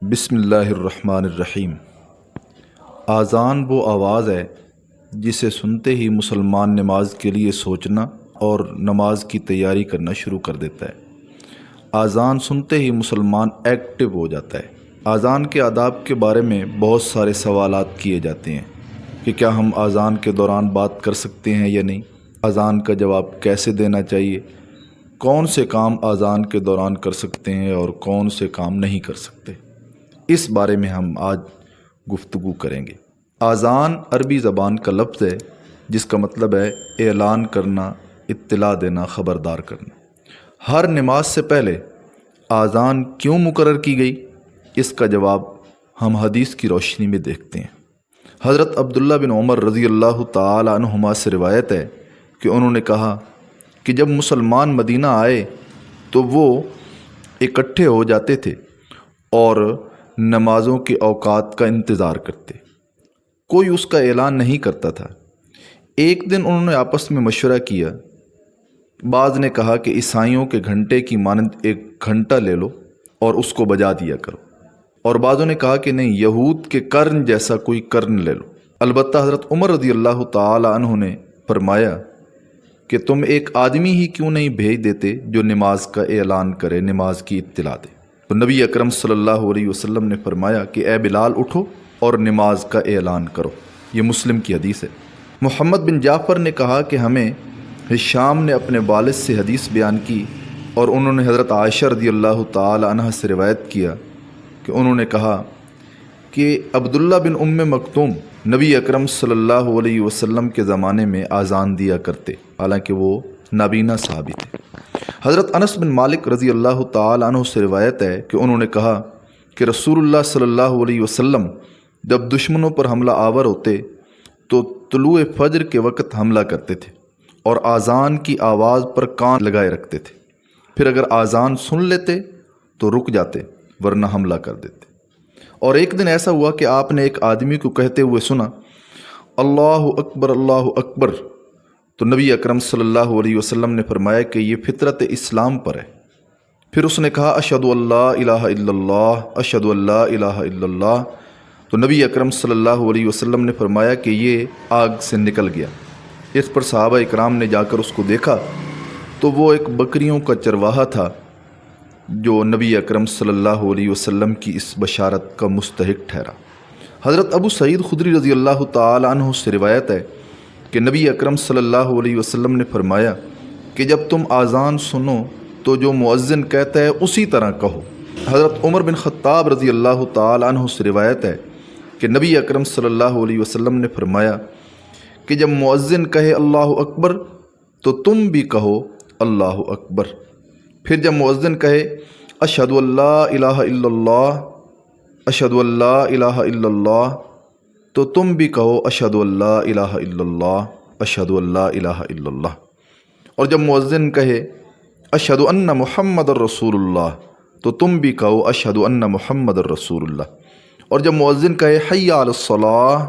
بسم اللہ الرحمن الرحیم۔ اذان وہ آواز ہے جسے سنتے ہی مسلمان نماز کے لیے سوچنا اور نماز کی تیاری کرنا شروع کر دیتا ہے۔ اذان سنتے ہی مسلمان ایکٹیو ہو جاتا ہے۔ اذان کے آداب کے بارے میں بہت سارے سوالات کیے جاتے ہیں کہ کیا ہم اذان کے دوران بات کر سکتے ہیں یا نہیں، اذان کا جواب کیسے دینا چاہیے، کون سے کام اذان کے دوران کر سکتے ہیں اور کون سے کام نہیں کر سکتے، اس بارے میں ہم آج گفتگو کریں گے۔ اذان عربی زبان کا لفظ ہے جس کا مطلب ہے اعلان کرنا، اطلاع دینا، خبردار کرنا۔ ہر نماز سے پہلے اذان کیوں مقرر کی گئی، اس کا جواب ہم حدیث کی روشنی میں دیکھتے ہیں۔ حضرت عبداللہ بن عمر رضی اللہ تعالی عنہما سے روایت ہے کہ انہوں نے کہا کہ جب مسلمان مدینہ آئے تو وہ اکٹھے ہو جاتے تھے اور نمازوں کے اوقات کا انتظار کرتے، کوئی اس کا اعلان نہیں کرتا تھا۔ ایک دن انہوں نے آپس میں مشورہ کیا، بعض نے کہا کہ عیسائیوں کے گھنٹے کی مانند ایک گھنٹہ لے لو اور اس کو بجا دیا کرو، اور بعضوں نے کہا کہ نہیں، یہود کے کرن جیسا کوئی کرن لے لو۔ البتہ حضرت عمر رضی اللہ تعالی عنہ نے فرمایا کہ تم ایک آدمی ہی کیوں نہیں بھیج دیتے جو نماز کا اعلان کرے، نماز کی اطلاع دے۔ تو نبی اکرم صلی اللہ علیہ وسلم نے فرمایا کہ اے بلال اٹھو اور نماز کا اعلان کرو۔ یہ مسلم کی حدیث ہے۔ محمد بن جعفر نے کہا کہ ہمیں ہشام نے اپنے والد سے حدیث بیان کی اور انہوں نے حضرت عائشہ رضی اللہ تعالی عنہ سے روایت کیا کہ انہوں نے کہا کہ عبداللہ بن ام مکتوم نبی اکرم صلی اللہ علیہ وسلم کے زمانے میں اذان دیا کرتے، حالانکہ وہ نابینا صحابی تھے۔ حضرت انس بن مالک رضی اللہ تعالی عنہ سے روایت ہے کہ انہوں نے کہا کہ رسول اللہ صلی اللہ علیہ وسلم جب دشمنوں پر حملہ آور ہوتے تو طلوع فجر کے وقت حملہ کرتے تھے اور اذان کی آواز پر کان لگائے رکھتے تھے، پھر اگر اذان سن لیتے تو رک جاتے ورنہ حملہ کر دیتے۔ اور ایک دن ایسا ہوا کہ آپ نے ایک آدمی کو کہتے ہوئے سنا، اللہ اکبر اللہ اکبر، تو نبی اکرم صلی اللہ علیہ وسلم نے فرمایا کہ یہ فطرت اسلام پر ہے۔ پھر اس نے کہا اشہد ان لا الہ الا اللہ، اشہد ان لا الہ الا اللہ، تو نبی اکرم صلی اللہ علیہ وسلم نے فرمایا کہ یہ آگ سے نکل گیا۔ اس پر صحابہ اکرام نے جا کر اس کو دیکھا تو وہ ایک بکریوں کا چرواہا تھا جو نبی اکرم صلی اللہ علیہ وسلم کی اس بشارت کا مستحق ٹھہرا۔ حضرت ابو سعید خدری رضی اللہ تعالی عنہ سے روایت ہے کہ نبی اکرم صلی اللہ علیہ وسلم نے فرمایا کہ جب تم اذان سنو تو جو مؤذن کہتا ہے اسی طرح کہو۔ حضرت عمر بن خطاب رضی اللہ تعالی عنہ سے روایت ہے کہ نبی اکرم صلی اللہ علیہ وسلم نے فرمایا کہ جب مؤذن کہے اللہ اکبر تو تم بھی کہو اللہ اکبر، پھر جب مؤذن کہے اشہد ان لا الہ الا اللہ، اشہد ان لا الہ الا اللہ، تو تم بھی کہو اشہد ان لا الہ الا اللہ، اشہد ان لا الہ الا اللہ۔ اور جب مؤذن کہے اشہد ان محمد الرسول اللہ تو تم بھی کہو اشہد ان محمد الرسول اللہ۔ اور جب مؤذن کہے حی علی الصلاۃ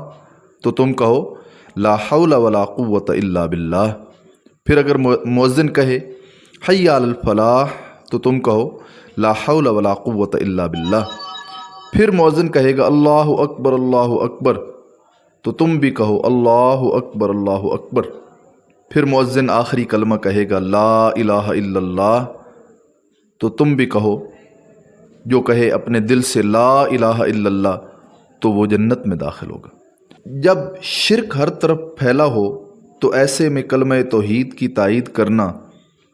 تو تم کہو لا حول ولا قوۃ الا باللہ۔ پھر اگر مؤذن کہے حی علی الفلاح تو تم کہو لا حول ولا قوۃ الا باللہ۔ پھر مؤذن کہے گا اللہ اکبر تو تم بھی کہو اللہ اکبر۔ پھر مؤذن آخری کلمہ کہے گا لا الہ الا اللہ تو تم بھی کہو، جو کہے اپنے دل سے لا الہ الا اللہ تو وہ جنت میں داخل ہوگا۔ جب شرک ہر طرف پھیلا ہو تو ایسے میں کلمہ توحید کی تائید کرنا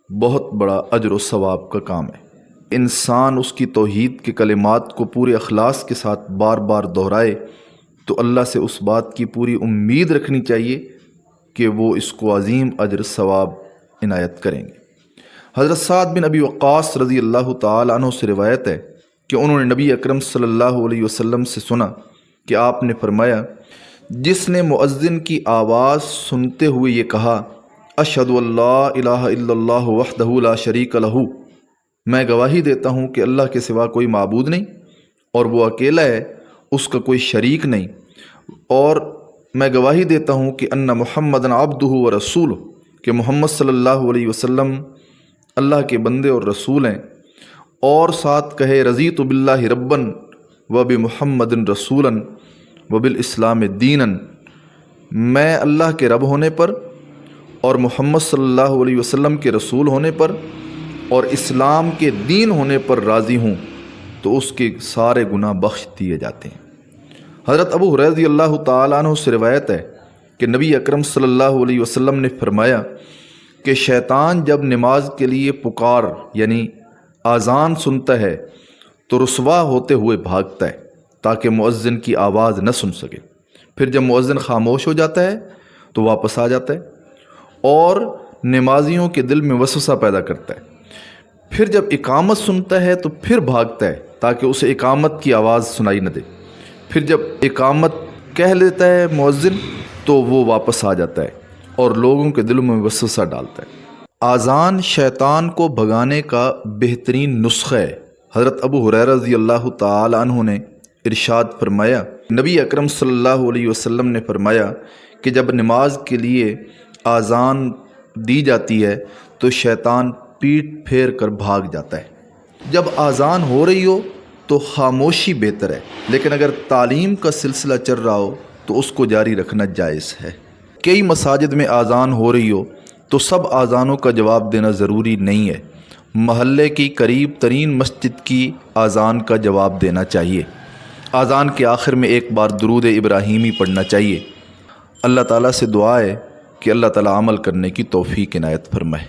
بہت بڑا اجر و ثواب کا کام ہے۔ انسان اس کی توحید کے کلمات کو پورے اخلاص کے ساتھ بار بار دہرائے تو اللہ سے اس بات کی پوری امید رکھنی چاہیے کہ وہ اس کو عظیم اجر ثواب عنایت کریں گے۔ حضرت سعد بن ابی وقاص رضی اللہ تعالی عنہ سے روایت ہے کہ انہوں نے نبی اکرم صلی اللہ علیہ وسلم سے سنا کہ آپ نے فرمایا جس نے مؤذن کی آواز سنتے ہوئے یہ کہا اشہد ان لا الہ الا اللہ وحدہ لا شریک لہ، میں گواہی دیتا ہوں کہ اللہ کے سوا کوئی معبود نہیں اور وہ اکیلا ہے، اس کا کوئی شریک نہیں، اور میں گواہی دیتا ہوں کہ ان محمدً عبدہ و رسولہ، کہ محمد صلی اللہ علیہ وسلم اللہ کے بندے اور رسول ہیں، اور ساتھ کہے رضیت باللہ ربًا وبمحمد رسولا وبالاسلام دینا، میں اللہ کے رب ہونے پر اور محمد صلی اللہ علیہ وسلم کے رسول ہونے پر اور اسلام کے دین ہونے پر راضی ہوں، تو اس کے سارے گناہ بخش دیے جاتے ہیں۔ حضرت ابو ہریرہ رضی اللہ تعالیٰ عنہ سے روایت ہے کہ نبی اکرم صلی اللہ علیہ وسلم نے فرمایا کہ شیطان جب نماز کے لیے پکار یعنی اذان سنتا ہے تو رسوا ہوتے ہوئے بھاگتا ہے تاکہ مؤذن کی آواز نہ سن سکے، پھر جب مؤذن خاموش ہو جاتا ہے تو واپس آ جاتا ہے اور نمازیوں کے دل میں وسوسہ پیدا کرتا ہے، پھر جب اقامت سنتا ہے تو پھر بھاگتا ہے تاکہ اسے اقامت کی آواز سنائی نہ دے، پھر جب اقامت کہہ لیتا ہے مؤذن تو وہ واپس آ جاتا ہے اور لوگوں کے دلوں میں وسوسہ ڈالتا ہے۔ اذان شیطان کو بھگانے کا بہترین نسخہ ہے۔ حضرت ابو ہریرہ رضی اللہ تعالی عنہ نے ارشاد فرمایا، نبی اکرم صلی اللہ علیہ وسلم نے فرمایا کہ جب نماز کے لیے اذان دی جاتی ہے تو شیطان پیٹھ پھیر کر بھاگ جاتا ہے۔ جب اذان ہو رہی ہو تو خاموشی بہتر ہے، لیکن اگر تعلیم کا سلسلہ چل رہا ہو تو اس کو جاری رکھنا جائز ہے۔ کئی مساجد میں اذان ہو رہی ہو تو سب اذانوں کا جواب دینا ضروری نہیں ہے، محلے کی قریب ترین مسجد کی اذان کا جواب دینا چاہیے۔ اذان کے آخر میں ایک بار درود ابراہیمی پڑھنا چاہیے۔ اللہ تعالیٰ سے دعا ہے کہ اللہ تعالیٰ عمل کرنے کی توفیق عنایت فرمائے۔